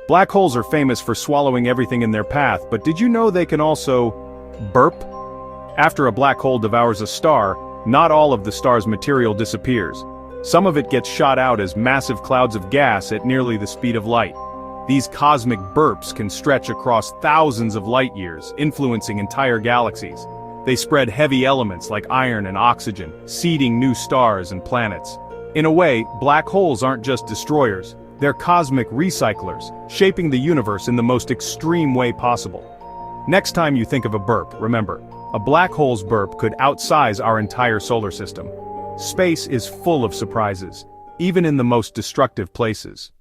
Black holes are famous for swallowing everything in their path, but did you know they can also burp? After a black hole devours a star, not all of the star's material disappears. Some of it gets shot out as massive clouds of gas at nearly the speed of light. These cosmic burps can stretch across thousands of light years, influencing entire galaxies. They spread heavy elements like iron and oxygen, seeding new stars and planets. In a way, black holes aren't just destroyers, they're cosmic recyclers, shaping the universe in the most extreme way possible. Next time you think of a burp, remember, a black hole's burp could outsize our entire solar system. Space is full of surprises, even in the most destructive places.